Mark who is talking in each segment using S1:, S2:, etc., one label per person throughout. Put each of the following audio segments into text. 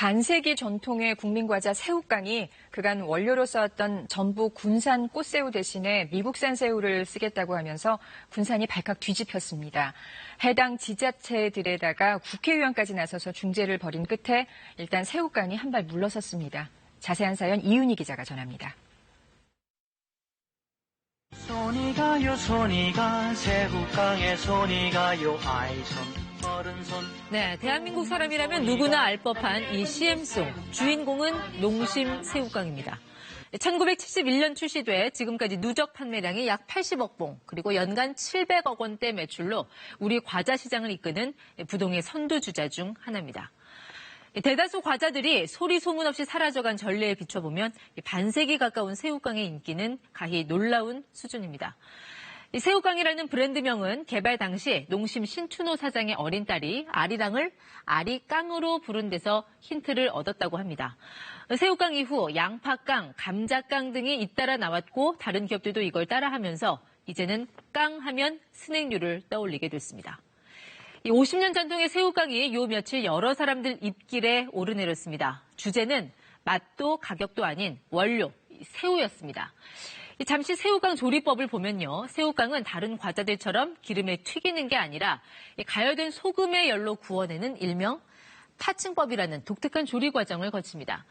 S1: 반세기 전통의 국민과자 새우깡이 그간 원료로 써왔던 전북 군산 꽃새우 대신에 미국산 새우를 쓰겠다고 하면서 군산이 발칵 뒤집혔습니다. 해당 지자체들에다가 국회의원까지 나서서 중재를 벌인 끝에 일단 새우깡이 한 발 물러섰습니다. 자세한 사연 이윤희 기자가 전합니다.
S2: 손이 가요 손이 가 새우깡에 손이 가요 아이손
S3: 네, 대한민국 사람이라면 누구나 알 법한 이 CM송, 주인공은 농심 새우깡입니다. 1971년 출시돼 지금까지 누적 판매량이 약 80억 봉, 그리고 연간 700억 원대 매출로 우리 과자 시장을 이끄는 부동의 선두주자 중 하나입니다. 대다수 과자들이 소리 소문 없이 사라져간 전례에 비춰보면 반세기 가까운 새우깡의 인기는 가히 놀라운 수준입니다. 이 새우깡이라는 브랜드명은 개발 당시 농심 신춘호 사장의 어린 딸이 아리랑을 아리깡으로 부른 데서 힌트를 얻었다고 합니다. 새우깡 이후 양파깡, 감자깡 등이 잇따라 나왔고 다른 기업들도 이걸 따라하면서 이제는 깡 하면 스낵류를 떠올리게 됐습니다. 이 50년 전통의 새우깡이 요 며칠 여러 사람들 입길에 오르내렸습니다. 주제는 맛도 가격도 아닌 원료, 새우였습니다. 잠시 새우깡 조리법을 보면요. 새우깡은 다른 과자들처럼 기름에 튀기는 게 아니라 가열된 소금의 열로 구워내는 일명 타층법이라는 독특한 조리 과정을 거칩니다.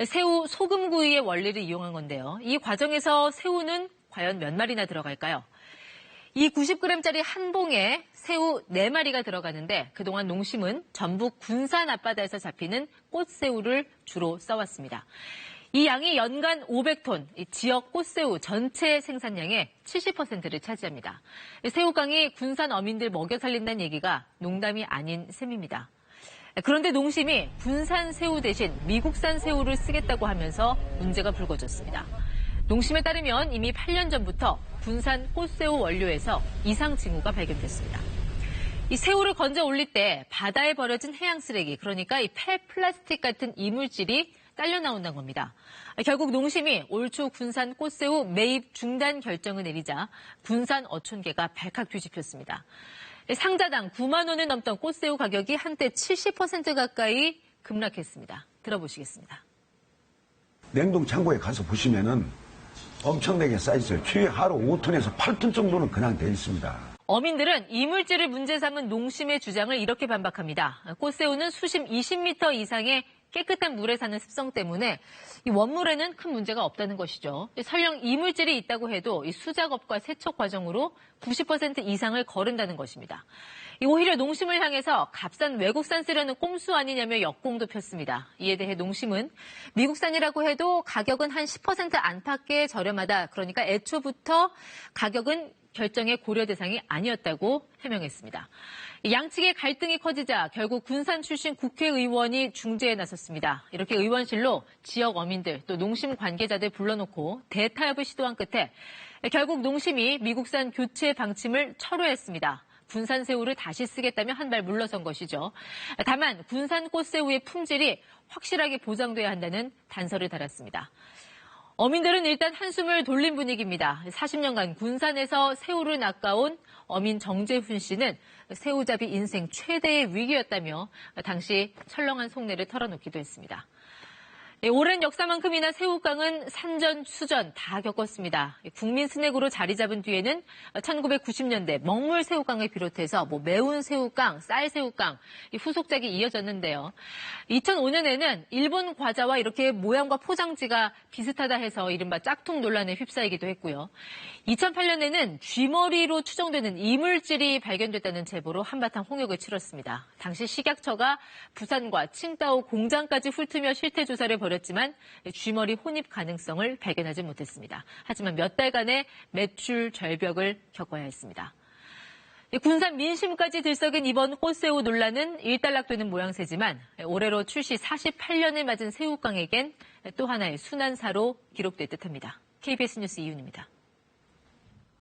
S3: 새우 소금구이의 원리를 이용한 건데요. 이 과정에서 새우는 과연 몇 마리나 들어갈까요? 이 90g짜리 한 봉에 새우 4마리가 들어가는데 그동안 농심은 전북 군산 앞바다에서 잡히는 꽃새우를 주로 써왔습니다. 이 양이 연간 500톤, 지역 꽃새우 전체 생산량의 70%를 차지합니다. 새우깡이 군산 어민들 먹여 살린다는 얘기가 농담이 아닌 셈입니다. 그런데 농심이 군산 새우 대신 미국산 새우를 쓰겠다고 하면서 문제가 불거졌습니다. 농심에 따르면 이미 8년 전부터 군산 꽃새우 원료에서 이상 징후가 발견됐습니다. 이 새우를 건져 올릴 때 바다에 버려진 해양 쓰레기, 그러니까 이 폐플라스틱 같은 이물질이 딸려 나온다는 겁니다. 결국 농심이 올 초 군산 꽃새우 매입 중단 결정을 내리자 군산 어촌계가 발칵 뒤집혔습니다. 상자당 9만 원을 넘던 꽃새우 가격이 한때 70% 가까이 급락했습니다. 들어보시겠습니다.
S4: 냉동 창고에 가서 보시면은 엄청나게 쌓여있어요. 최대 하루 5톤에서 8톤 정도는 그냥 돼 있습니다.
S3: 어민들은 이물질을 문제 삼은 농심의 주장을 이렇게 반박합니다. 꽃새우는 수심 20m 이상의 깨끗한 물에 사는 습성 때문에 이 원물에는 큰 문제가 없다는 것이죠. 설령 이물질이 있다고 해도 이 수작업과 세척 과정으로 90% 이상을 거른다는 것입니다. 오히려 농심을 향해서 값싼 외국산 쓰려는 꼼수 아니냐며 역공도 폈습니다. 이에 대해 농심은 미국산이라고 해도 가격은 한 10% 안팎의 저렴하다. 그러니까 애초부터 가격은 결정의 고려 대상이 아니었다고 해명했습니다. 양측의 갈등이 커지자 결국 군산 출신 국회의원이 중재에 나섰습니다. 이렇게 의원실로 지역 어민들 또 농심 관계자들 불러놓고 대타협을 시도한 끝에 결국 농심이 미국산 교체 방침을 철회했습니다. 군산 새우를 다시 쓰겠다며 한 발 물러선 것이죠. 다만 군산 꽃새우의 품질이 확실하게 보장돼야 한다는 단서를 달았습니다. 어민들은 일단 한숨을 돌린 분위기입니다. 40년간 군산에서 새우를 낚아온 어민 정재훈 씨는 새우잡이 인생 최대의 위기였다며 당시 철렁한 속내를 털어놓기도 했습니다. 오랜 역사만큼이나 새우깡은 산전, 수전 다 겪었습니다. 국민 스낵으로 자리 잡은 뒤에는 1990년대 먹물 새우깡을 비롯해서 매운 새우깡, 쌀 새우깡 후속작이 이어졌는데요. 2005년에는 일본 과자와 이렇게 모양과 포장지가 비슷하다 해서 이른바 짝퉁 논란에 휩싸이기도 했고요. 2008년에는 쥐머리로 추정되는 이물질이 발견됐다는 제보로 한바탕 홍역을 치렀습니다. 당시 식약처가 부산과 칭다오 공장까지 훑으며 실태 조사를 벌였지만 쥐머리 혼입 가능성을 발견하지 못했습니다. 하지만 몇 달간의 매출 절벽을 겪어야 했습니다. 군산 민심까지 들썩인 이번 꽃새우 논란은 일단락되는 모양새지만 올해로 출시 48년을 맞은 새우깡에겐 또 하나의 순환사로 기록될 듯합니다. KBS 뉴스 이윤입니다.